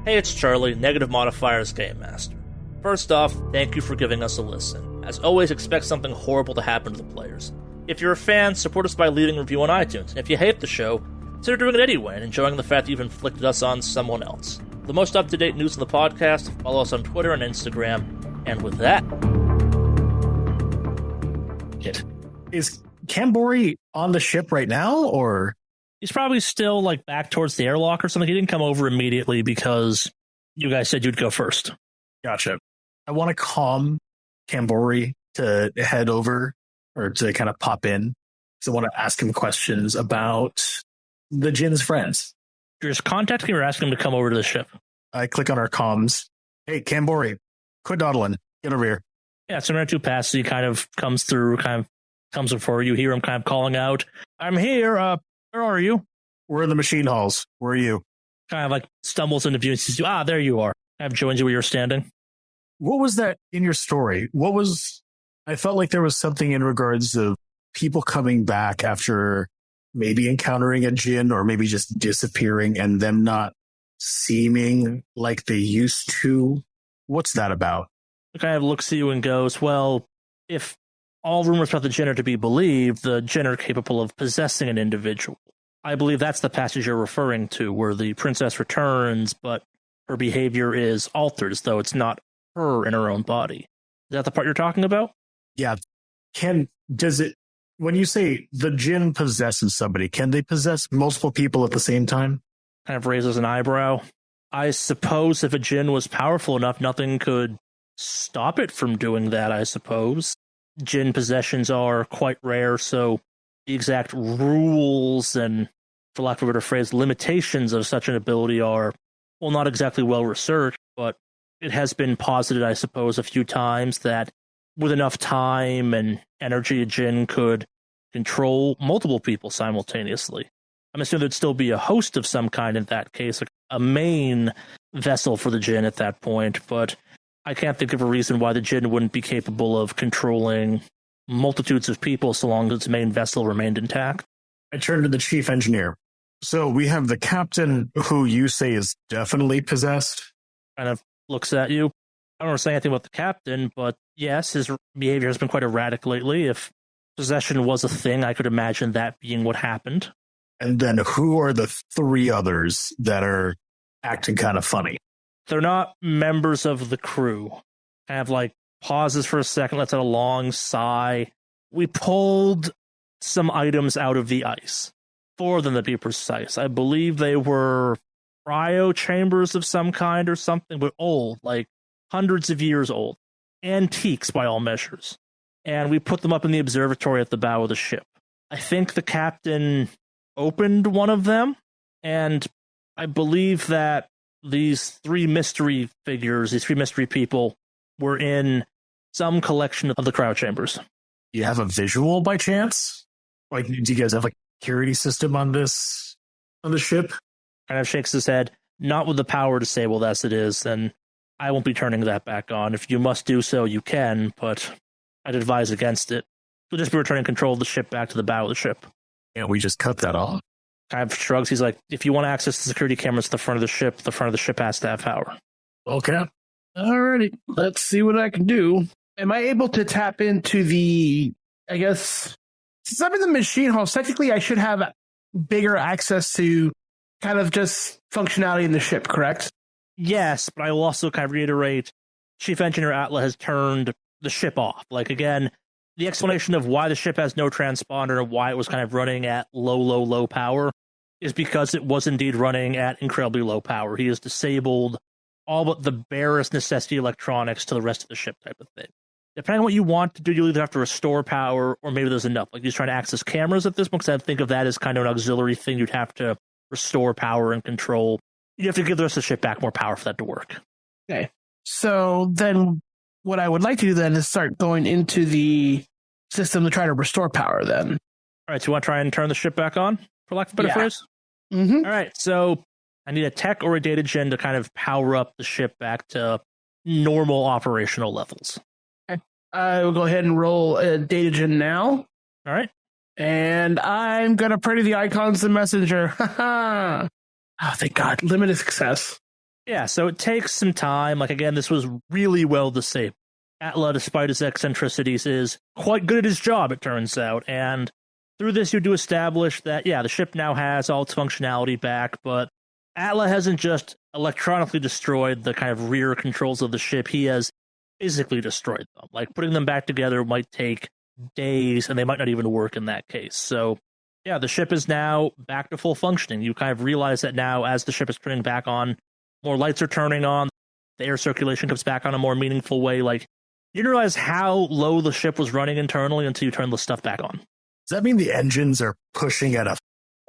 Hey, it's Charlie, Negative Modifier's Game Master. First off, thank you for giving us a listen. As always, expect something horrible to happen to the players. If you're a fan, support us by leaving a review on iTunes, and if you hate the show, consider doing it anyway and enjoying the fact that you've inflicted us on someone else. For the most up-to-date news on the podcast, follow us on Twitter and Instagram, and with that... Is Kambori on the ship right now, or...? He's probably still, back towards the airlock or something. He didn't come over immediately because you guys said you'd go first. Gotcha. I want to calm Kambori to head over, or to kind of pop in. So I want to ask him questions about the Jin's friends. You're just contacting him or asking him to come over to the ship? I click on our comms. Hey, Kambori, quit dawdling. Get over here. Yeah, so Orun II passes. He kind of comes through, comes before you. Hear him kind of calling out, "I'm here, where are you?" "We're in the machine halls. Where are you?" Kind of stumbles into view and sees you. "Ah, there you are." Kind of joins you where you're standing. What was that in your story? I felt like there was something in regards of people coming back after maybe encountering a Jin or maybe just disappearing and them not seeming like they used to. What's that about? He kind of looks at you and goes, "Well, if all rumors about the Jin are to be believed, the Jin are capable of possessing an individual. I believe that's the passage you're referring to, where the princess returns, but her behavior is altered, as though it's not her in her own body." Is that the part you're talking about? Yeah. When you say the Jin possesses somebody, can they possess multiple people at the same time? Kind of raises an eyebrow. I suppose if a Jin was powerful enough, nothing could stop it from doing that, I suppose. Jin possessions are quite rare, so the exact rules and, for lack of a better phrase, limitations of such an ability are, well, not exactly well researched, but it has been posited, I suppose, a few times that with enough time and energy, a Jin could control multiple people simultaneously. I'm assuming there'd still be a host of some kind in that case, a main vessel for the Jin at that point, but I can't think of a reason why the Jin wouldn't be capable of controlling multitudes of people so long as its main vessel remained intact. I turn to the chief engineer. "So we have the captain, who you say is definitely possessed?" Kind of looks at you. I don't want to say anything about the captain, but yes, his behavior has been quite erratic lately. If possession was a thing, I could imagine that being what happened. And then who are the three others that are acting kind of funny? They're not members of the crew. Kind of pauses for a second, lets out a long sigh. We pulled some items out of the ice. 4 of them, to be precise. I believe they were cryo chambers of some kind or something, but old, hundreds of years old. Antiques by all measures. And we put them up in the observatory at the bow of the ship. I think the captain opened one of them, and I believe that these 3 mystery figures, these 3 mystery people, were in some collection of the cryo chambers. Do you have a visual by chance? Do you guys have a security system on the ship? Kind of shakes his head. Not with the power disabled as it is, then I won't be turning that back on. If you must do so, you can, but I'd advise against it. We'll just be returning control of the ship back to the bow of the ship. Can't we just cut that off? Kind of shrugs. He's like, if you want to access the security cameras at the front of the ship has to have power. Okay. Alrighty. Let's see what I can do. Am I able to tap into since I'm in the machine hall, technically I should have bigger access to kind of just functionality in the ship, correct? Yes, but I will also kind of reiterate, Chief Engineer Atla has turned the ship off. Again, the explanation of why the ship has no transponder and why it was kind of running at low power is because it was indeed running at incredibly low power. He has disabled all but the barest necessity electronics to the rest of the ship type of thing. Depending on what you want to do, you'll either have to restore power or maybe there's enough. He's trying to access cameras at this point, because I think of that as kind of an auxiliary thing. You'd have to restore power and control. You have to give the rest of the ship back more power for that to work. Okay. So then what I would like to do then is start going into the system to try to restore power then. All right, so you want to try and turn the ship back on, for lack of a better phrase? Mm-hmm. All right, so I need a tech or a data gen to kind of power up the ship back to normal operational levels. Okay. I will go ahead and roll a data gen now. All right. And I'm going to pray to the icons and messenger. Oh, thank God. Limited success. Yeah, so it takes some time. Like, again, this was really well disabled. Atla, despite his eccentricities, is quite good at his job, it turns out. And through this, you do establish that, yeah, the ship now has all its functionality back, but Atla hasn't just electronically destroyed the kind of rear controls of the ship, he has physically destroyed them. Like, putting them back together might take days, and they might not even work in that case. So, yeah, the ship is now back to full functioning. You kind of realize that now as the ship is turning back on, more lights are turning on, the air circulation comes back on a more meaningful way. Like, you didn't realize how low the ship was running internally until you turn the stuff back on. Does that mean the engines are pushing at a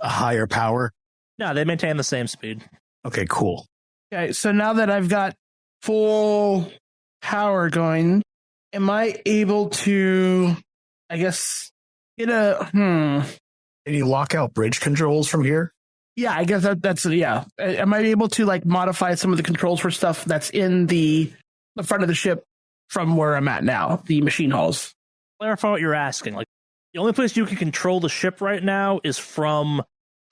higher power? No, they maintain the same speed. Okay, cool. Okay, so now that I've got full power going, am I able to, I guess, get a, Can you lock out bridge controls from here? Yeah, I guess that's, yeah. Am I able to, like, modify some of the controls for stuff that's in the front of the ship from where I'm at now, the machine halls? Clarify what you're asking. Like, the only place you can control the ship right now is from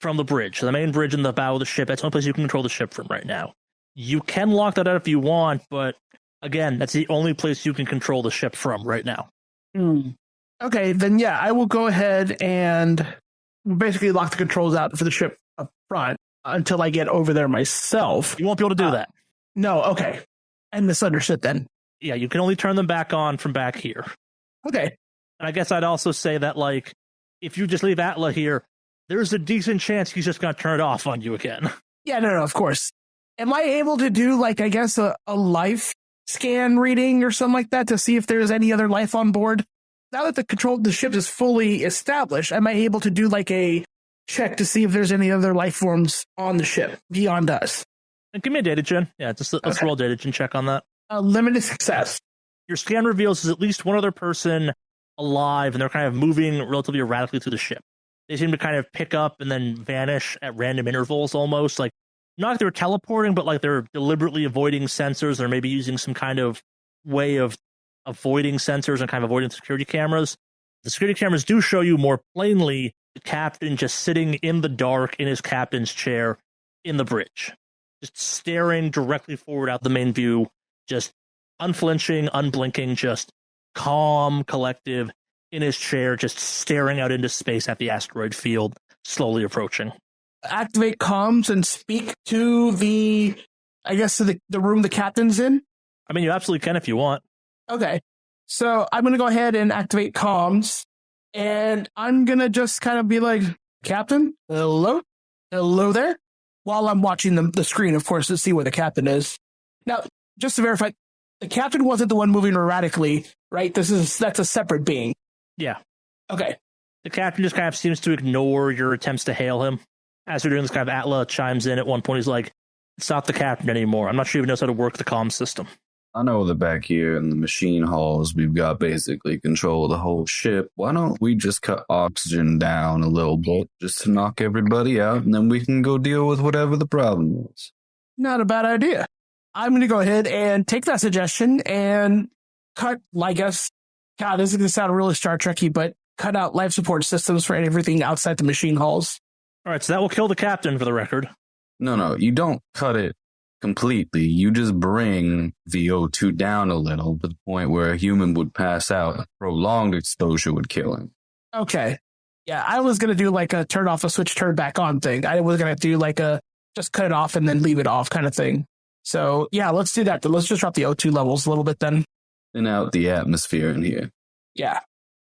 the bridge. So the main bridge in the bow of the ship, that's the only place you can control the ship from right now. You can lock that out if you want, but again, that's the only place you can control the ship from right now. Okay, then yeah, I will go ahead and basically lock the controls out for the ship up front until I get over there myself. You won't be able to do that. No, okay. I misunderstood then. Yeah, you can only turn them back on from back here. Okay. And I guess I'd also say that, like, if you just leave Atla here, there's a decent chance he's just going to turn it off on you again. Yeah, no, of course. Am I able to do, like, I guess a life scan reading or something like that to see if there's any other life on board? Now that the ship is fully established, am I able to do, like, a check to see if there's any other life forms on the ship beyond us? And give me a data gen. Yeah, just let's roll a data gen check on that. Limited success. Your scan reveals there's at least one other person alive, and they're kind of moving relatively erratically through the ship. They seem to kind of pick up and then vanish at random intervals almost. Like, not like they're teleporting, but like they're deliberately avoiding sensors, or maybe using some kind of way of avoiding sensors and kind of avoiding security cameras. The security cameras do show you more plainly the captain just sitting in the dark in his captain's chair in the bridge, just staring directly forward out the main view, just unflinching, unblinking, just calm, collective, in his chair, just staring out into space at the asteroid field, slowly approaching. Activate comms and speak to the room the captain's in? I mean, you absolutely can if you want. Okay. So I'm going to go ahead and activate comms, and I'm going to just kind of be like, Captain, hello? Hello there? While I'm watching the screen, of course, to see where the captain is. Now, just to verify, the captain wasn't the one moving erratically, right? That's a separate being. Yeah. Okay. The captain just kind of seems to ignore your attempts to hail him. As you're doing this, kind of Atla chimes in at one point. He's like, it's not the captain anymore. I'm not sure he even knows how to work the comm system. I know that back here in the machine halls, we've got basically control of the whole ship. Why don't we just cut oxygen down a little bit just to knock everybody out, and then we can go deal with whatever the problem is? Not a bad idea. I'm going to go ahead and take that suggestion and cut, I guess, God, this is going to sound really Star Trek-y, but cut out life support systems for everything outside the machine halls. All right, so that will kill the captain, for the record. No, you don't cut it completely. You just bring the O2 down a little to the point where a human would pass out. Prolonged exposure would kill him. Okay. Yeah, I was going to do like a turn off a switch, turn back on thing. I was going to do like a just cut it off and then leave it off kind of thing. So, yeah, let's do that. Let's just drop the O2 levels a little bit then. Thin out the atmosphere in here. Yeah.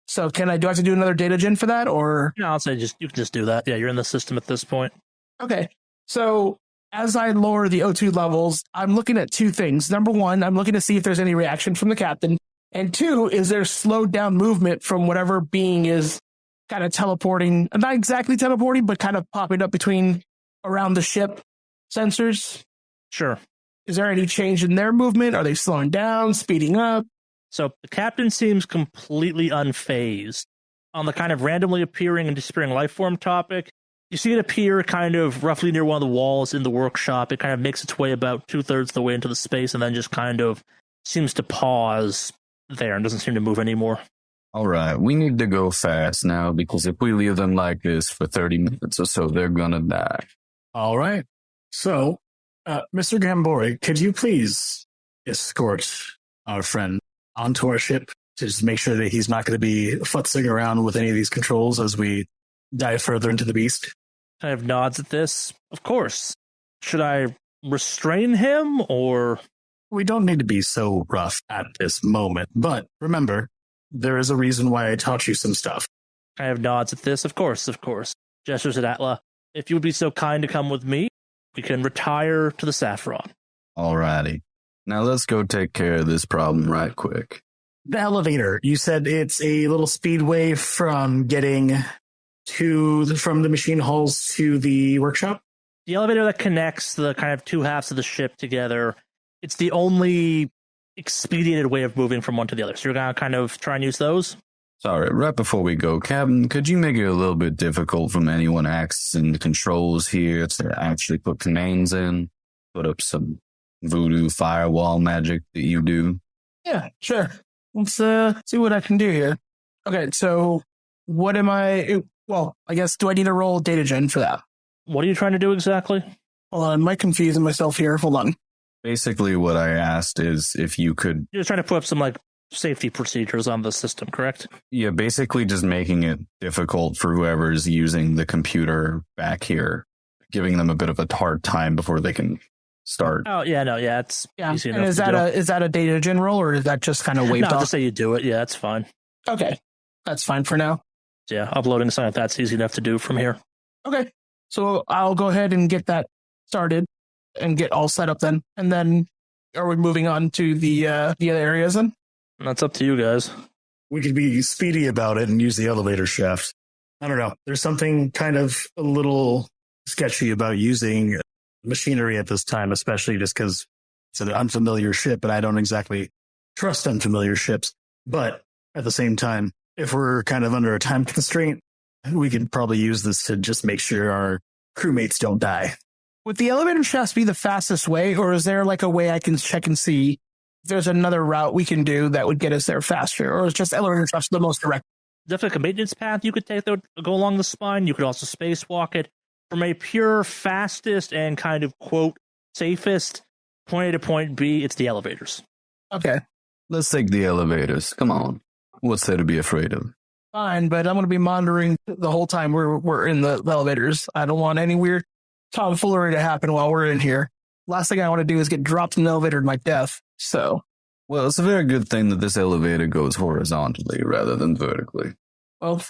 So do I have to do another data gen for that, or? No, I'll say you can just do that. Yeah, you're in the system at this point. Okay. So as I lower the O2 levels, I'm looking at two things. Number one, I'm looking to see if there's any reaction from the captain. And two, is there slowed down movement from whatever being is kind of teleporting, not exactly teleporting, but kind of popping up around the ship sensors? Sure. Is there any change in their movement? Are they slowing down, speeding up? So the captain seems completely unfazed. On the kind of randomly appearing and disappearing life form topic, you see it appear kind of roughly near one of the walls in the workshop. It kind of makes its way about 2/3 of the way into the space and then just kind of seems to pause there and doesn't seem to move anymore. All right, we need to go fast now, because if we leave them like this for 30 minutes or so, they're gonna die. All right. So Mr. Gambori, could you please escort our friend onto our ship to just make sure that he's not going to be futzing around with any of these controls as we dive further into the beast? Kind of nods at this. Of course. Should I restrain him, or... We don't need to be so rough at this moment, but remember, there is a reason why I taught you some stuff. Kind of nods at this. Of course. Gestures at Atla. If you would be so kind to come with me, we can retire to the Saffron. Alrighty. Now let's go take care of this problem right quick. The elevator, you said it's a little speedway from getting from the machine halls to the workshop? The elevator that connects the kind of two halves of the ship together, it's the only expedited way of moving from one to the other. So you're going to kind of try and use those? Sorry, right before we go, Captain, could you make it a little bit difficult from anyone accessing the controls here to actually put commands in? Put up some voodoo firewall magic that you do? Yeah, sure. Let's see what I can do here. Okay, so what am I... Well, I guess, do I need to roll data gen for that? What are you trying to do exactly? Hold on, I might confusing myself here. Hold on. Basically, what I asked is if you could... You're trying to put up some, like, safety procedures on the system, correct? Yeah, basically just making it difficult for whoever's using the computer back here, giving them a bit of a hard time before they can start. Oh, yeah, no, yeah, it's easy enough. And is that a data gen roll, or is that just kind of waved off? No, just say you do it. Yeah, that's fine. Okay, that's fine for now. Yeah, uploading something like that's easy enough to do from here. Okay, so I'll go ahead and get that started and get all set up then. And then are we moving on to the other areas then? That's up to you guys. We could be speedy about it and use the elevator shaft. I don't know. There's something kind of a little sketchy about using machinery at this time, especially just because it's an unfamiliar ship and I don't exactly trust unfamiliar ships. But at the same time, if we're kind of under a time constraint, we could probably use this to just make sure our crewmates don't die. Would the elevator shafts be the fastest way, or is there like a way I can check and see if there's another route we can do that would get us there faster, or is just elevator shafts the most direct? Definitely a maintenance path you could take that would go along the spine. You could also spacewalk it. From a pure fastest and kind of, quote, safest point A to point B, it's the elevators. Okay. Let's take the elevators. Come on. What's there to be afraid of? Fine, but I'm going to be monitoring the whole time we're in the elevators. I don't want any weird tomfoolery to happen while we're in here. Last thing I want to do is get dropped in the elevator to my death. So, well, it's a very good thing that this elevator goes horizontally rather than vertically. Well,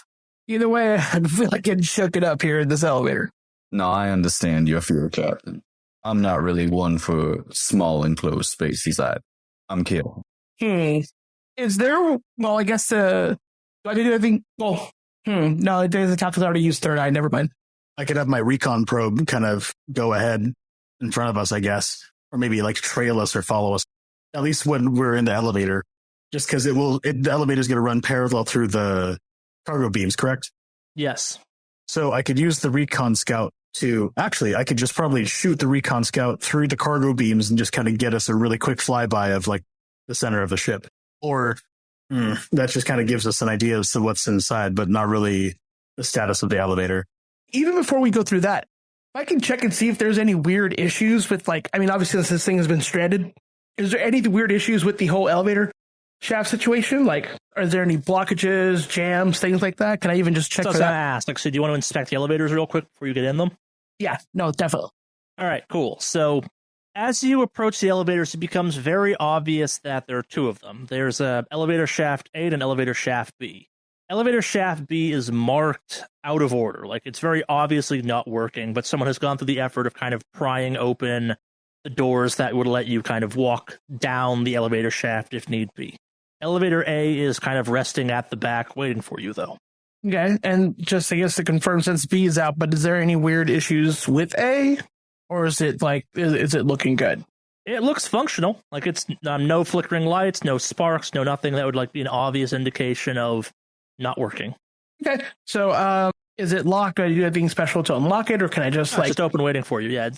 either way, I feel like getting shook it up here in this elevator. No, I understand your fear, Captain. I'm not really one for small enclosed spaces. I'm kidding. Is there, well, I guess, do I do anything? Well, no, the tactics already used third eye. Never mind. I could have my recon probe kind of go ahead in front of us, I guess, or maybe like trail us or follow us, at least when we're in the elevator, just because the elevator is going to run parallel through the cargo beams, correct? Yes. So I could use the recon scout I could just probably shoot the recon scout through the cargo beams and just kind of get us a really quick flyby of like the center of the ship. Or that just kind of gives us an idea as to what's inside, but not really the status of the elevator. Even before we go through that, if I can check and see if there's any weird issues with, like, I mean, obviously this thing has been stranded. Is there any weird issues with the whole elevator shaft situation? Like, are there any blockages, jams, things like that? Can I even just check for that? I was going to ask. Like, so do you want to inspect the elevators real quick before you get in them? Yeah, no, definitely. All right, cool. So as you approach the elevators, it becomes very obvious that there are two of them. There's a elevator shaft A and an elevator shaft B. Elevator shaft B is marked out of order. Like, it's very obviously not working, but someone has gone through the effort of kind of prying open the doors that would let you kind of walk down the elevator shaft if need be. Elevator A is kind of resting at the back, waiting for you, though. Okay, and just, I guess, to confirm, since B is out, but is there any weird issues with A? Or is it, like, is it looking good? It looks functional. Like, it's no flickering lights, no sparks, no nothing that would, like, be an obvious indication of not working. Okay, so is it locked? Do I do anything special to unlock it, or can I just It's just open waiting for you? Yeah.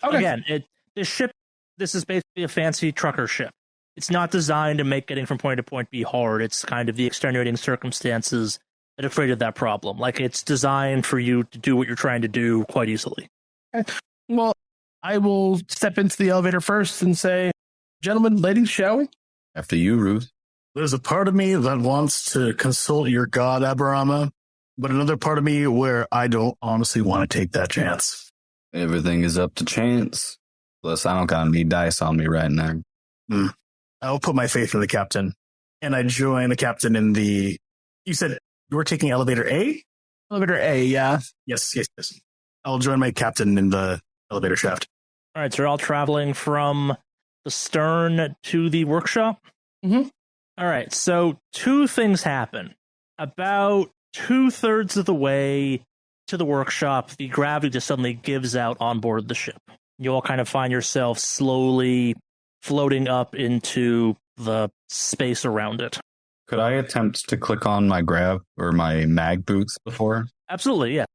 Okay. Again, this is basically a fancy trucker ship. It's not designed to make getting from point to point be hard. It's kind of the extenuating circumstances that have created that problem. Like, it's designed for you to do what you're trying to do quite easily. Okay. Well, I will step into the elevator first and say, gentlemen, ladies, shall we? After you, Ruth. There's a part of me that wants to consult your god, Aberama, but another part of me where I don't honestly want to take that chance. Everything is up to chance. Plus, I don't got any dice on me right now. I'll put my faith in the captain. And I join the captain in the... You said you were taking elevator A? Elevator A, yeah. Yes. I'll join my captain in the elevator shaft. All right, so you're all traveling from the stern to the workshop? Mm-hmm. All right, so two things happen. About 2/3 of the way to the workshop, the gravity just suddenly gives out on board the ship. You all kind of find yourself slowly floating up into the space around it. Could I attempt to click on my grav or my mag boots before? Absolutely, yeah.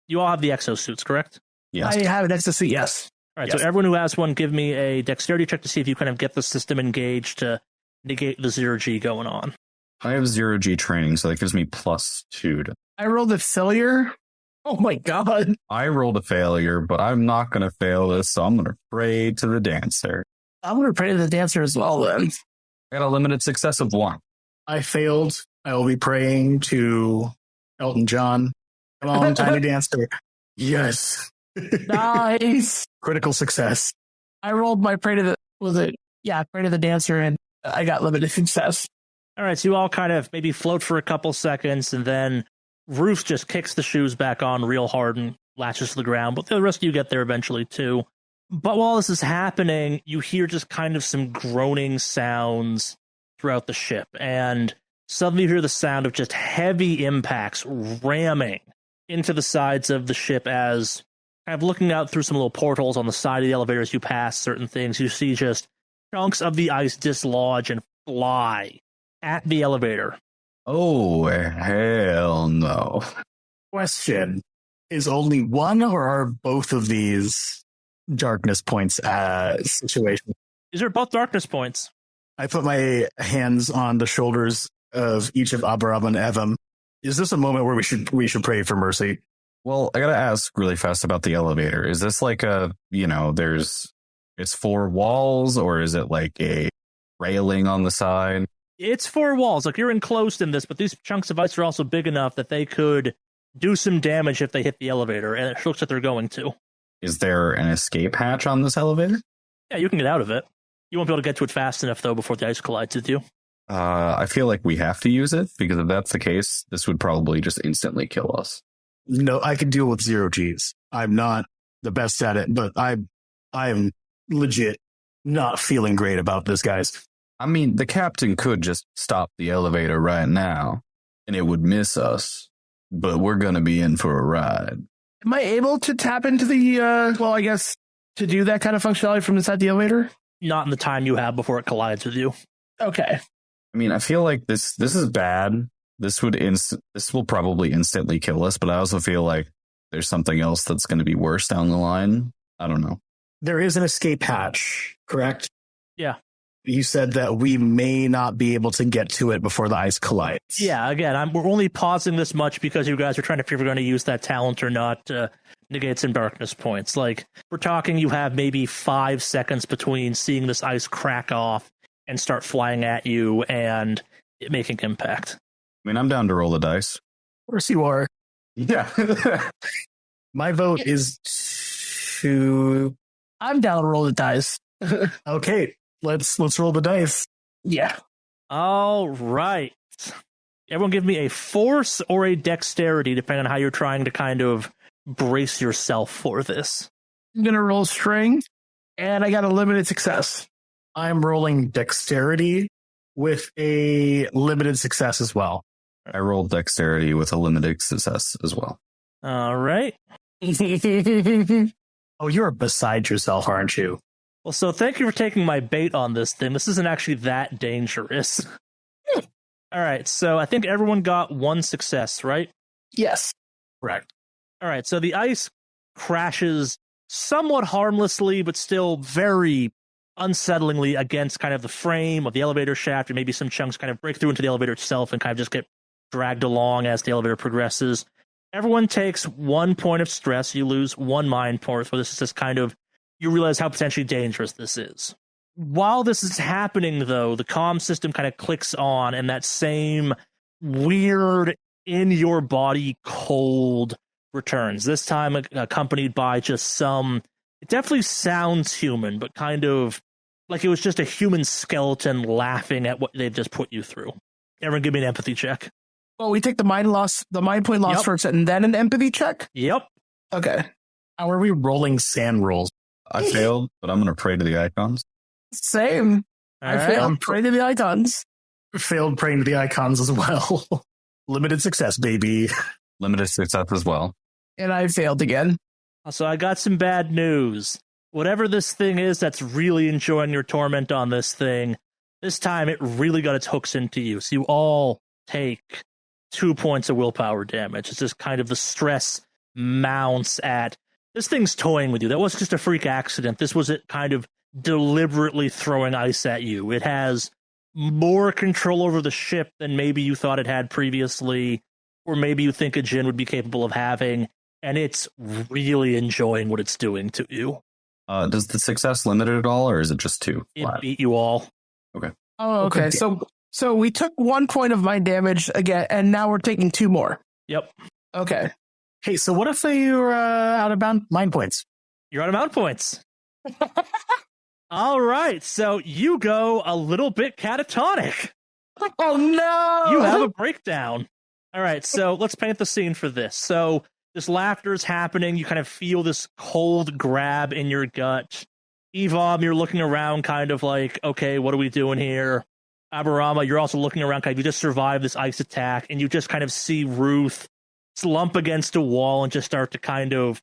You all have the exosuits, correct? Yes. I have an ecstasy, yes. All right, Yes. so everyone who has one, give me a dexterity check to see if you kind of get the system engaged to negate the 0G going on. I have 0G training, so that gives me +2. I rolled a failure. Oh my god. I rolled a failure, but I'm not going to fail this, so I'm going to pray to the dancer. I'm going to pray to the dancer as well, then. I got a limited success of 1. I failed. I will be praying to Elton John. Come on, tiny dancer. Yes. Nice. Critical success. I rolled my pray to the dancer, and I got limited success. All right, so you all kind of maybe float for a couple seconds, and then Ruth just kicks the shoes back on real hard and latches to the ground, but the rest of you get there eventually too. But while this is happening, you hear just kind of some groaning sounds throughout the ship, and suddenly you hear the sound of just heavy impacts ramming into the sides of the ship as, kind of looking out through some little portals on the side of the elevator as you pass certain things, you see just chunks of the ice dislodge and fly at the elevator. Oh, hell no. Question. Is only one or are both of these darkness points situations? These are both darkness points. I put my hands on the shoulders of each of Aberama and Evam. Is this a moment where we should pray for mercy? Well, I got to ask really fast about the elevator. Is this like it's 4 walls, or is it like a railing on the side? It's 4 walls. Like, you're enclosed in this, but these chunks of ice are also big enough that they could do some damage if they hit the elevator, and it looks like they're going to. Is there an escape hatch on this elevator? Yeah, you can get out of it. You won't be able to get to it fast enough, though, before the ice collides with you. I feel like we have to use it, because if that's the case, this would probably just instantly kill us. No, I can deal with 0Gs. I'm not the best at it, but I am legit not feeling great about this, guys. I mean, the captain could just stop the elevator right now, and it would miss us, but we're going to be in for a ride. Am I able to tap into the, to do that kind of functionality from inside the elevator? Not in the time you have before it collides with you. Okay. I mean, I feel like this is bad. This will probably instantly kill us, but I also feel like there's something else that's going to be worse down the line. I don't know. There is an escape hatch, correct? Yeah. You said that we may not be able to get to it before the ice collides. Yeah, again, we're only pausing this much because you guys are trying to figure if you're going to use that talent or not to negate some darkness points. Like, we're talking you have maybe 5 seconds between seeing this ice crack off and start flying at you and it making impact. I mean, I'm down to roll the dice. Of course you are. Yeah. My vote is to... I'm down to roll the dice. Okay, let's roll the dice. Yeah. All right. Everyone give me a force or a dexterity, depending on how you're trying to kind of brace yourself for this. I'm going to roll string, and I got a limited success. I'm rolling dexterity with a limited success as well. I rolled dexterity with a limited success as well. All right. Oh, you're beside yourself, aren't you? Well, so thank you for taking my bait on this thing. This isn't actually that dangerous. All right, so I think everyone got 1 success, right? Yes. Correct. All right, so the ice crashes somewhat harmlessly, but still very unsettlingly against kind of the frame of the elevator shaft, and maybe some chunks kind of break through into the elevator itself and kind of just get dragged along as the elevator progresses. Everyone takes 1 point of stress. You lose 1 mind point, so this is just kind of you realize how potentially dangerous this is. While this is happening, though, the comm system kind of clicks on, and that same weird, in-your-body cold returns. This time accompanied by just some... It definitely sounds human, but kind of like it was just a human skeleton laughing at what they've just put you through. Everyone give me an empathy check. Well, we take the mind point loss first, and then an empathy check? Yep. Okay. How are we rolling sand rolls? I failed, but I'm going to pray to the icons. Same. I failed. Pray to the icons. Failed praying to the icons as well. Limited success, baby. Limited success as well. And I failed again. So I got some bad news. Whatever this thing is that's really enjoying your torment on this thing, this time it really got its hooks into you. So you all take 2 points of willpower damage. It's just kind of the stress mounts at... This thing's toying with you. That wasn't just a freak accident. This was it kind of deliberately throwing ice at you. It has more control over the ship than maybe you thought it had previously, or maybe you think a djinn would be capable of having, and it's really enjoying what it's doing to you. Does the success limit it at all, or is it just 2? It beat you all. Okay. Oh, okay. So we took 1 point of mind damage again, and now we're taking 2 more. Yep. Okay. Hey, so what if you're out of mind points? You're out of mind points. All right, so you go a little bit catatonic. Oh, no! You have a breakdown. All right, so let's paint the scene for this. So this laughter is happening. You kind of feel this cold grab in your gut. Evom, you're looking around kind of like, okay, what are we doing here? Aberama, you're also looking around kind of, you just survived this ice attack, and you just kind of see Ruth slump against a wall and just start to kind of...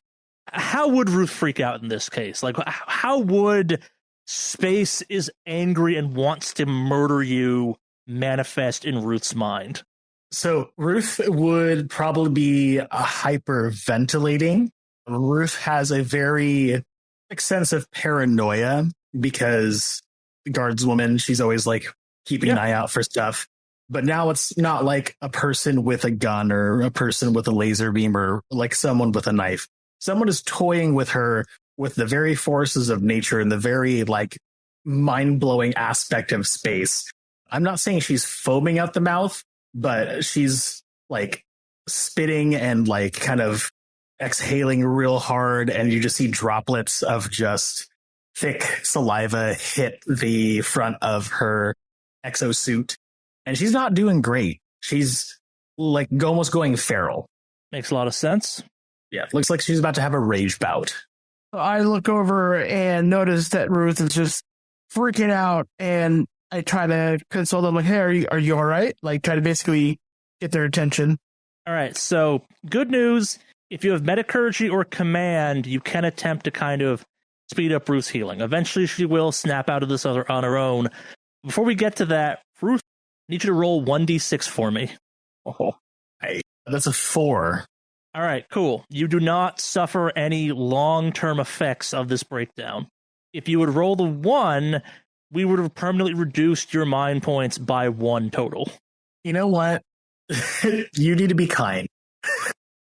How would Ruth freak out in this case? Like, how would space is angry and wants to murder you manifest in Ruth's mind? So Ruth would probably be hyperventilating. Ruth has a very extensive paranoia because the guardswoman, she's always like keeping an eye out for stuff. But now it's not like a person with a gun or a person with a laser beam or like someone with a knife. Someone is toying with her with the very forces of nature and the very like mind-blowing aspect of space. I'm not saying she's foaming out the mouth, but she's like spitting and like kind of exhaling real hard, and you just see droplets of just thick saliva hit the front of her exosuit. And she's not doing great. She's like almost going feral. Makes a lot of sense. Yeah, looks like she's about to have a rage bout. I look over and notice that Ruth is just freaking out, and I try to console them like, hey, are you all right? Like, try to basically get their attention. All right, so good news. If you have Metacurgy or Command, you can attempt to kind of speed up Ruth's healing. Eventually, she will snap out of this on her own. Before we get to that, Ruth, I need you to roll 1d6 for me. Oh, hey, that's a 4. All right, cool. You do not suffer any long-term effects of this breakdown. If you would roll the 1, we would have permanently reduced your mind points by 1 total. You know what? You need to be kind.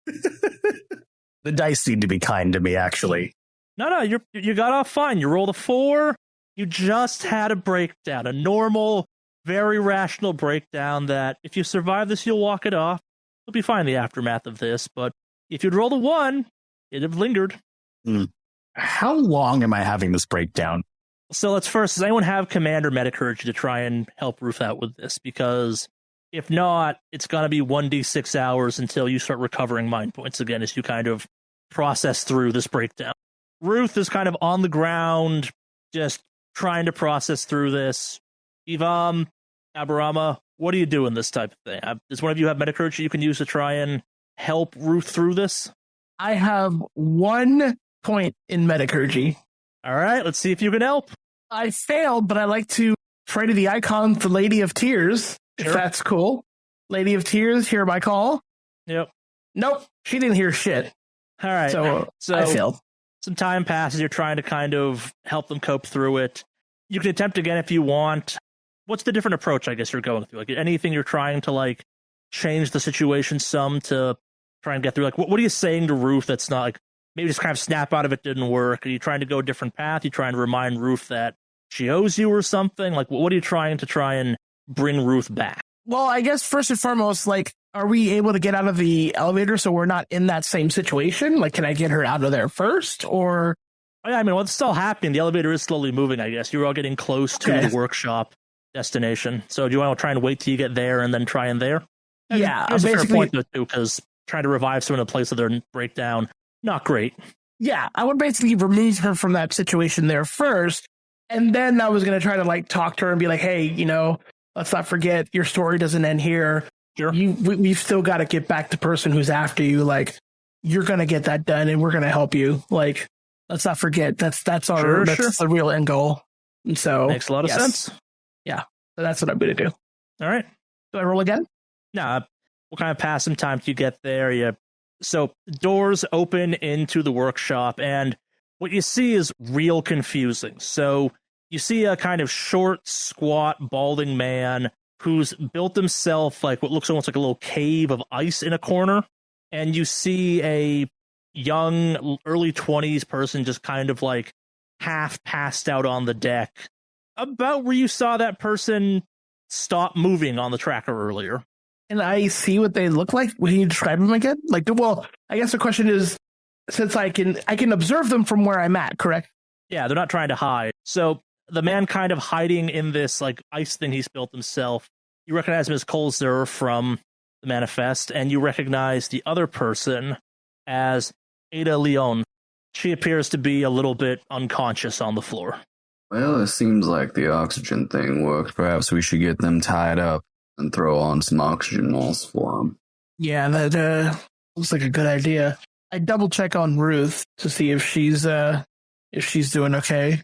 The dice need to be kind to me, actually. No, you got off fine. You rolled a 4. You just had a breakdown, a normal, very rational breakdown that if you survive this, you'll walk it off. You'll be fine in the aftermath of this, but if you'd rolled a 1, it'd have lingered. How long am I having this breakdown? So let's first, does anyone have Command or Metacurgy to try and help Ruth out with this? Because if not, it's going to be 1d6 hours until you start recovering mind points again as you kind of process through this breakdown. Ruth is kind of on the ground, just trying to process through this. Evam, Aberama, what do you do in this type of thing? Does one of you have Metacurgy you can use to try and help Ruth through this? I have 1 point in Metacurgy. All right, let's see if you can help. I failed, but I like to pray to the icon for Lady of Tears, if that's cool. Lady of Tears, hear my call. Yep. Nope, she didn't hear shit. All right, so I failed. Some time passes, you're trying to kind of help them cope through it. You can attempt again if you want. What's the different approach, I guess, you're going through? Like anything you're trying to like change the situation some to try and get through? Like what are you saying to Ruth that's not like maybe just kind of snap out of it didn't work? Are you trying to go a different path? You trying to remind Ruth that she owes you or something? Like, what are you trying to try and bring Ruth back? Well, I guess first and foremost, like, are we able to get out of the elevator so we're not in that same situation? Like, can I get her out of there first, or? Yeah, I mean, what's still happening? The elevator is slowly moving, I guess. You're all getting close to the workshop destination. So do you want to try and wait till you get there and then try in there? Yeah, Here's a fair basically, point, though, too, because trying to revive someone in a place of their breakdown, not great. yeah, I would basically remove her from that situation there first, and then I was going to try to, like, talk to her and be like, hey, you know, let's not forget your story doesn't end here. Sure. We've still got to get back the person who's after you. Like, you're going to get that done, and we're going to help you. Like, let's not forget that's the real end goal. And so makes a lot of sense. Yeah, so that's what I'm going to do. All right. Do I roll again? No, we'll kind of pass some time till you get there. So doors open into the workshop, and what you see is real confusing. So you see a kind of short, squat, balding man who's built himself like what looks almost like a little cave of ice in a corner, and you see a young, early 20s person just kind of like half passed out on the deck, about where you saw that person stop moving on the tracker earlier. And I see what they look like. Can you describe them again? Like, well, I guess the question is, since I can observe them from where I'm at, correct? Yeah, they're not trying to hide. So the man kind of hiding in this like ice thing he's built himself, you recognize him as Colzer from the Manifest, and you recognize the other person as Ada Leon. She appears to be a little bit unconscious on the floor. Well, it seems like the oxygen thing worked. Perhaps we should get them tied up and throw on some oxygen masks for them. Yeah, that looks like a good idea. I double check on Ruth to see if she's doing okay.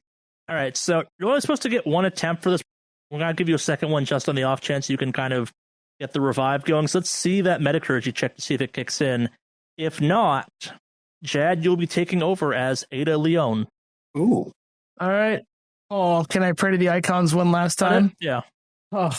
All right, so you're only supposed to get one attempt for this. We're going to give you a second one just on the off chance you can kind of get the revive going. So let's see that Metacurgy check to see if it kicks in. If not, Jad, you'll be taking over as Ada Leon. Ooh. All right. Oh, can I pray to the icons one last time? Yeah. Oh,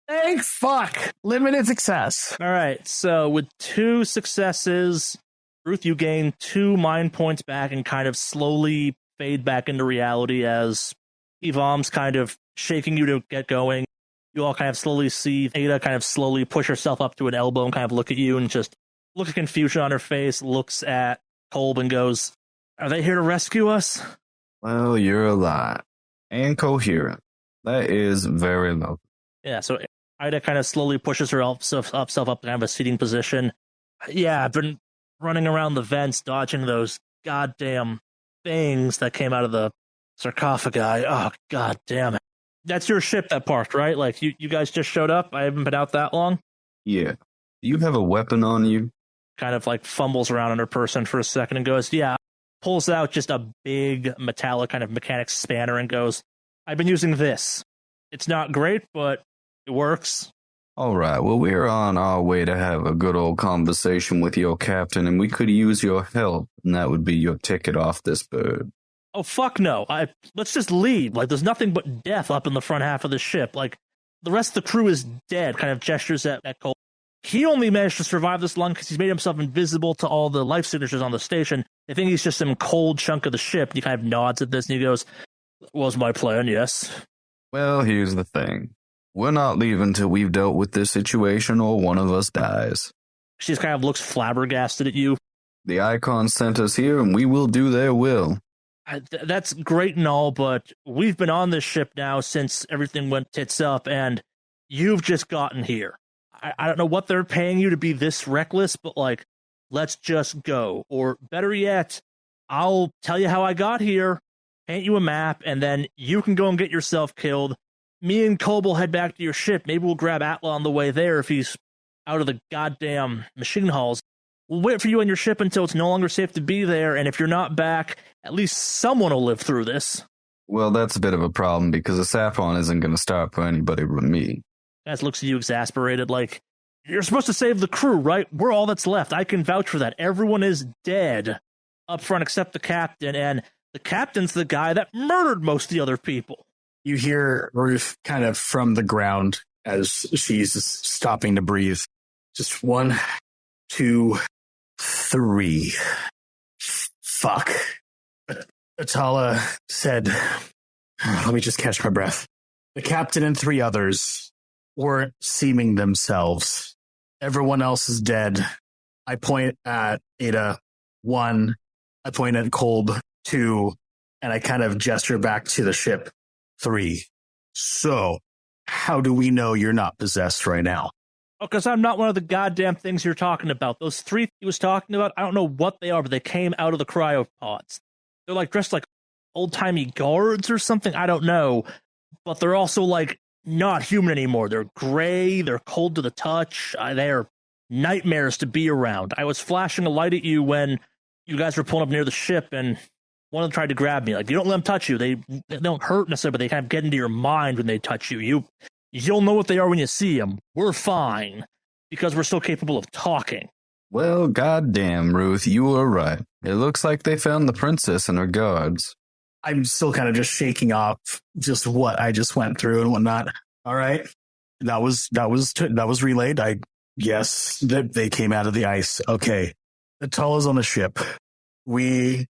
thank fuck. Limited success. All right, so with 2 successes, Ruth, you gain 2 mind points back and kind of slowly fade back into reality as Yvonne's kind of shaking you to get going. You all kind of slowly see Ada kind of slowly push herself up to an elbow and kind of look at you and just look at confusion on her face, looks at Kolb and goes, "Are they here to rescue us?" Well, you're alive and coherent. That is very low. Yeah, so Ida kind of slowly pushes herself up to kind of a seating position. Yeah, I've been running around the vents, dodging those goddamn things that came out of the sarcophagi. Oh, god damn it. That's your ship that parked, right? Like, you guys just showed up? I haven't been out that long? Yeah. Do you have a weapon on you? Kind of like fumbles around on her person for a second and goes, yeah. Pulls out just a big metallic kind of mechanic spanner and goes, I've been using this. It's not great, but it works. All right, well, we're on our way to have a good old conversation with your captain, and we could use your help, and that would be your ticket off this bird. Oh, fuck no. Let's just leave. Like, there's nothing but death up in the front half of the ship. Like, the rest of the crew is dead, kind of gestures at Cole. He only managed to survive this long because he's made himself invisible to all the life signatures on the station. They think he's just some cold chunk of the ship. He kind of nods at this, and he goes, was my plan, yes. Well, here's the thing. We're not leaving till we've dealt with this situation or one of us dies. She just kind of looks flabbergasted at you. The Icons sent us here, and we will do their will. That's great and all, but we've been on this ship now since everything went tits up, and you've just gotten here. I don't know what they're paying you to be this reckless, but, like, let's just go. Or better yet, I'll tell you how I got here, paint you a map, and then you can go and get yourself killed. Me and Kolb will head back to your ship. Maybe we'll grab Atla on the way there if he's out of the goddamn machine halls. We'll wait for you on your ship until it's no longer safe to be there, and if you're not back, at least someone will live through this. Well, that's a bit of a problem because a Saffron isn't going to start for anybody but me. Guys looks at you exasperated like, you're supposed to save the crew, right? We're all that's left. I can vouch for that. Everyone is dead up front except the captain, and the captain's the guy that murdered most of the other people. You hear Ruth kind of from the ground as she's stopping to breathe. Just 1, 2, 3, Fuck. Atala said, let me just catch my breath. The captain and 3 others weren't seeming themselves. Everyone else is dead. I point at Ada, 1. I point at Kolb, 2. And I kind of gesture back to the ship, 3. So, how do we know you're not possessed right now? Oh, because I'm not one of the goddamn things you're talking about. Those 3 he was talking about, I don't know what they are, but they came out of the cryopods. They're like dressed like old-timey guards or something, I don't know. But they're also like not human anymore. They're gray, they're cold to the touch, they're nightmares to be around. I was flashing a light at you when you guys were pulling up near the ship, and one of them tried to grab me. Like, you don't let them touch you. They don't hurt necessarily, but they kind of get into your mind when they touch you. You'll know what they are when you see them. We're fine, because we're still capable of talking. Well, goddamn, Ruth, you were right. It looks like they found the princess and her guards. I'm still kind of just shaking off just what I just went through and whatnot. All right. That was relayed. I guess that they came out of the ice. Okay. Atala's on the ship. We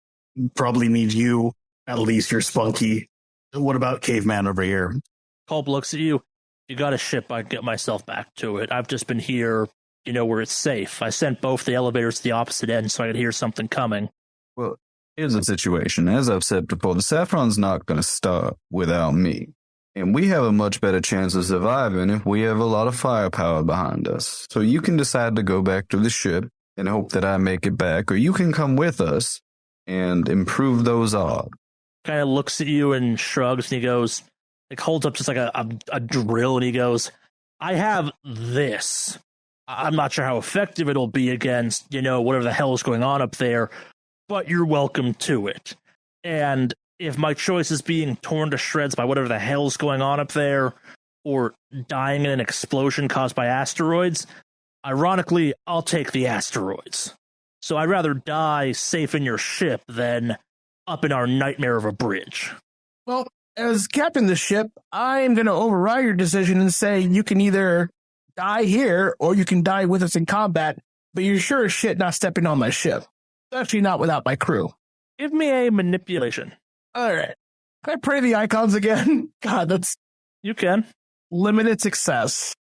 probably need you, at least you're spunky. What about Caveman over here? Kolb looks at you. You got a ship, I can get myself back to it. I've just been here, where it's safe. I sent both the elevators to the opposite end so I could hear something coming. Well, here's the situation. As I've said before, the Saffron's not going to start without me. And we have a much better chance of surviving if we have a lot of firepower behind us. So you can decide to go back to the ship and hope that I make it back, or you can come with us and improve those odds. Kind of looks at you and shrugs, and he goes, holds up just like a drill, and he goes, I have this. I'm not sure how effective it'll be against, whatever the hell is going on up there, but you're welcome to it. And if my choice is being torn to shreds by whatever the hell's going on up there, or dying in an explosion caused by asteroids, ironically, I'll take the asteroids. So I'd rather die safe in your ship than up in our nightmare of a bridge. Well, as captain of the ship, I'm going to override your decision and say you can either die here or you can die with us in combat, but you're sure as shit not stepping on my ship. Especially not without my crew. Give me a manipulation. All right. Can I pray the icons again? God, that's... You can. Limited success.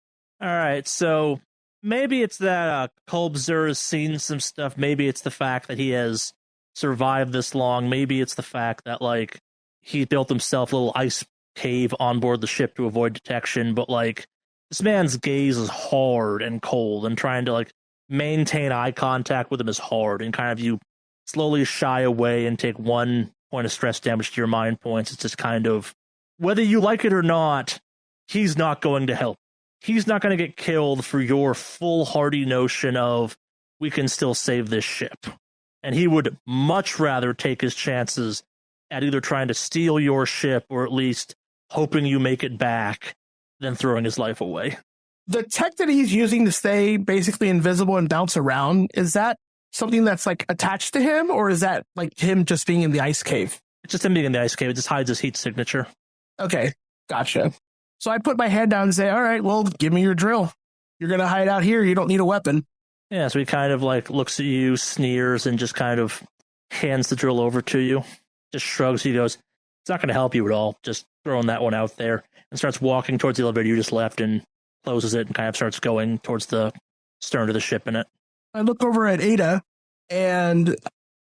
All right, so maybe it's that Kolb Zur has seen some stuff. Maybe it's the fact that he has survived this long. Maybe it's the fact that, he built himself a little ice cave on board the ship to avoid detection, but, this man's gaze is hard and cold, and trying to, maintain eye contact with him is hard, and kind of you slowly shy away and take 1 point of stress damage to your mind points. It's just kind of, whether you like it or not, he's not going to help. He's not going to get killed for your foolhardy notion of, we can still save this ship. And he would much rather take his chances at either trying to steal your ship or at least hoping you make it back than throwing his life away. The tech that he's using to stay basically invisible and bounce around, is that something that's attached to him, or is that him just being in the ice cave? It's just him being in the ice cave. It just hides his heat signature. Okay, gotcha. So I put my hand down and say, all right, well, give me your drill. You're going to hide out here. You don't need a weapon. Yeah, so he kind of looks at you, sneers, and just kind of hands the drill over to you. Just shrugs. He goes, it's not going to help you at all. Just throwing that one out there. And starts walking towards the elevator you just left and closes it and kind of starts going towards the stern of the ship in it. I look over at Ada and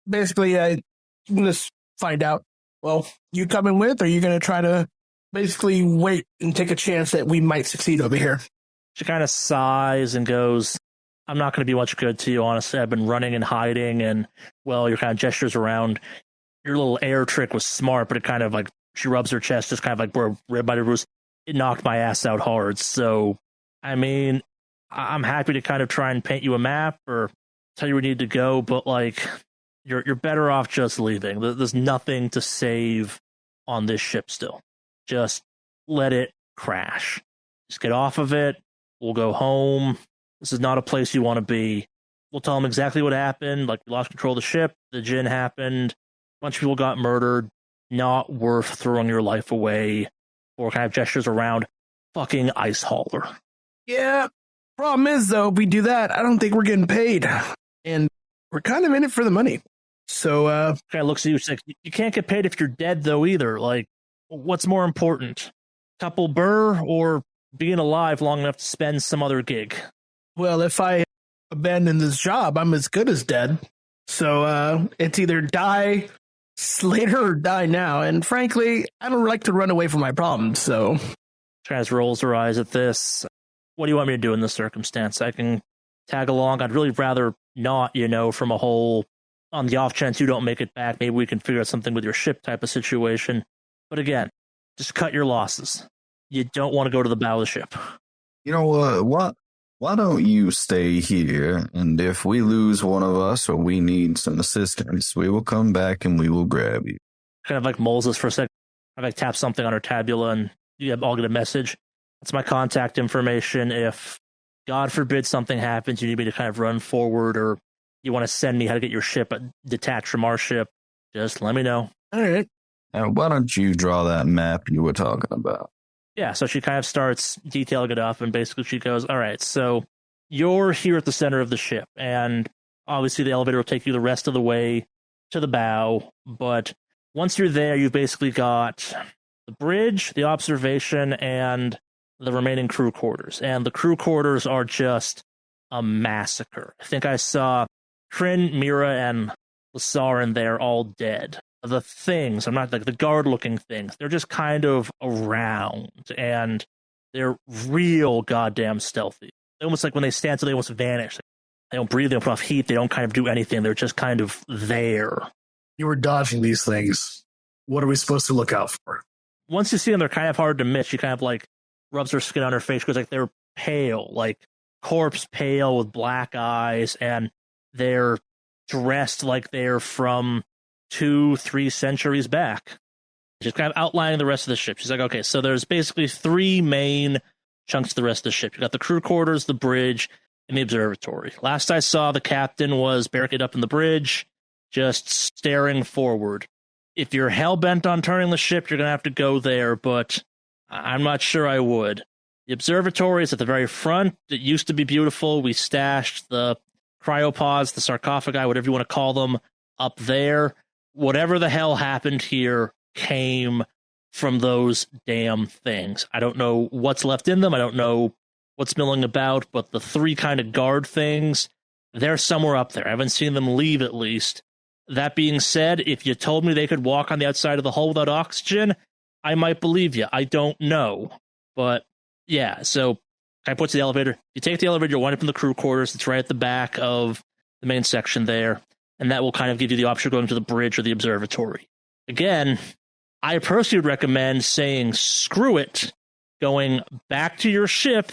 basically I'm going to find out, well, you coming with, or are you going to try to basically wait and take a chance that we might succeed over here? She kind of sighs and goes, I'm not going to be much good to you, honestly. I've been running and hiding, and, well, your kind of gestures around. Your little air trick was smart, but it kind of she rubs her chest, just kind of where rib by the roost. It knocked my ass out hard. So, I mean, I'm happy to kind of try and paint you a map or tell you where you need to go, but you're better off just leaving. There's nothing to save on this ship still. Just let it crash. Just get off of it. We'll go home. This is not a place you want to be. We'll tell them exactly what happened. We lost control of the ship. The djinn happened. A bunch of people got murdered. Not worth throwing your life away. Or kind of gestures around. Fucking ice hauler. Yeah. Problem is, though, if we do that, I don't think we're getting paid. And we're kind of in it for the money. So, Kind of looks at you, she's like, you can't get paid if you're dead, though, either. Like, what's more important? Couple burr or being alive long enough to spend some other gig? well, if I abandon this job, I'm as good as dead. So, it's either die later or die now. And frankly, I don't like to run away from my problems. So, Trans rolls her eyes at this. What do you want me to do in this circumstance? I can tag along. I'd really rather not, from a whole, on the off chance you don't make it back, maybe we can figure out something with your ship type of situation. But again, just cut your losses. You don't want to go to the bow of the ship. You know what? Why don't you stay here? And if we lose one of us or we need some assistance, we will come back and we will grab you. Kind of like mulls us for a second. I like tap something on her tabula and you all get a message. That's my contact information. If, God forbid, something happens, you need me to kind of run forward or you want to send me how to get your ship detached from our ship, just let me know. all right. Now, why don't you draw that map you were talking about? Yeah, so she kind of starts detailing it up, and basically she goes, all right, so you're here at the center of the ship, and obviously the elevator will take you the rest of the way to the bow, but once you're there, you've basically got the bridge, the observation, and the remaining crew quarters. And the crew quarters are just a massacre. I think I saw Trin, Mira, and Lassar in there all dead. The things, I'm not like the guard-looking things, they're just kind of around, and they're real goddamn stealthy. They almost like when they stand still, they almost vanish. They don't breathe, they don't put off heat, they don't kind of do anything, they're just kind of there. You were dodging these things. What are we supposed to look out for? Once you see them, they're kind of hard to miss. She kind of like rubs her skin on her face because like they're pale, like corpse pale with black eyes, and they're dressed like they're from 2-3 centuries back. She's kind of outlining the rest of the ship. She's like, okay, so there's basically 3 main chunks of the rest of the ship. You got the crew quarters, the bridge, and the observatory. Last I saw, the captain was barricaded up in the bridge, just staring forward. If you're hell-bent on turning the ship, you're going to have to go there, but I'm not sure I would. The observatory is at the very front. It used to be beautiful. We stashed the cryopods, the sarcophagi, whatever you want to call them, up there. Whatever the hell happened here came from those damn things. I don't know what's left in them. I don't know what's milling about, but the 3 kind of guard things, they're somewhere up there. I haven't seen them leave, at least. That being said, if you told me they could walk on the outside of the hull without oxygen, I might believe you. I don't know. But, yeah, so I put to the elevator. You take the elevator, you'll wind up in the crew quarters. It's right at the back of the main section there. And that will kind of give you the option of going to the bridge or the observatory. Again, I personally would recommend saying, screw it, going back to your ship,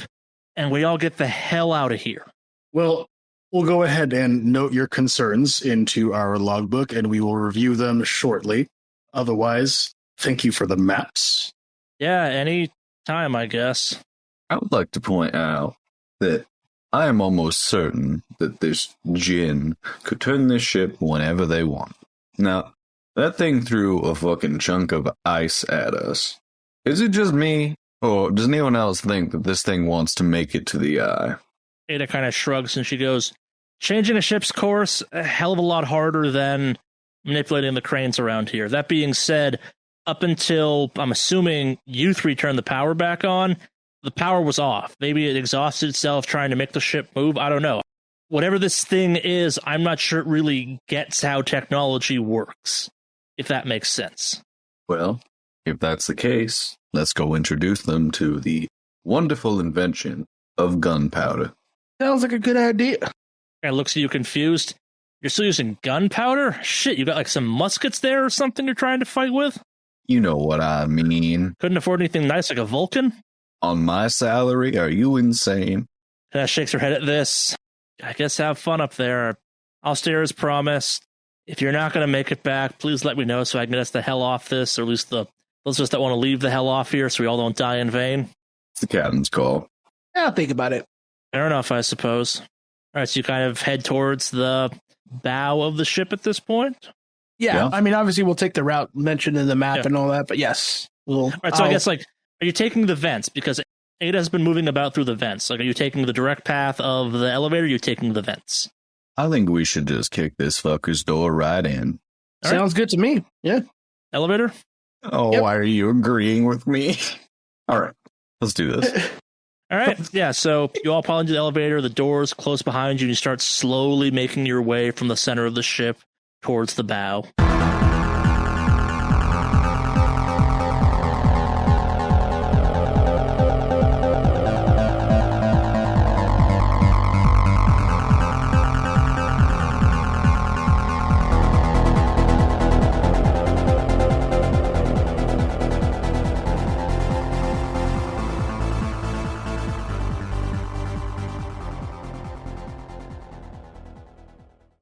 and we all get the hell out of here. Well, we'll go ahead and note your concerns into our logbook, and we will review them shortly. Otherwise, thank you for the maps. Yeah, any time, I guess. I would like to point out that I am almost certain that this djinn could turn this ship whenever they want. Now, that thing threw a fucking chunk of ice at us. Is it just me, or does anyone else think that this thing wants to make it to the eye? Ada kind of shrugs and she goes, changing a ship's course, a hell of a lot harder than manipulating the cranes around here. That being said, up until, I'm assuming, you 3 turned the power back on, the power was off. Maybe it exhausted itself trying to make the ship move. I don't know. Whatever this thing is, I'm not sure it really gets how technology works, if that makes sense. Well, if that's the case, let's go introduce them to the wonderful invention of gunpowder. Sounds like a good idea. And looks at you confused. You're still using gunpowder? Shit, you got like some muskets there or something you're trying to fight with? You know what I mean. Couldn't afford anything nice like a Vulcan? On my salary, are you insane? Shakes her head at this. I guess have fun up there. I'll stay here as promised. If you're not going to make it back, please let me know so I can get us the hell off this, or at least those of us that want to leave the hell off here so we all don't die in vain. It's the captain's call. I'll think about it. Fair enough, I suppose. All right, so you kind of head towards the bow of the ship at this point? Yeah. I mean, obviously we'll take the route mentioned in the map and all that, but yes. All right, so I guess, like, are you taking the vents? Because Ada has been moving about through the vents. Like, are you taking the direct path of the elevator, or are you taking the vents? I think we should just kick this fucker's door right in. All right. Sounds good to me. Yeah. Elevator? Oh, Yep. why are you agreeing with me? All right, let's do this. All right. Yeah, so you all pile into the elevator, the doors close behind you, and you start slowly making your way from the center of the ship towards the bow.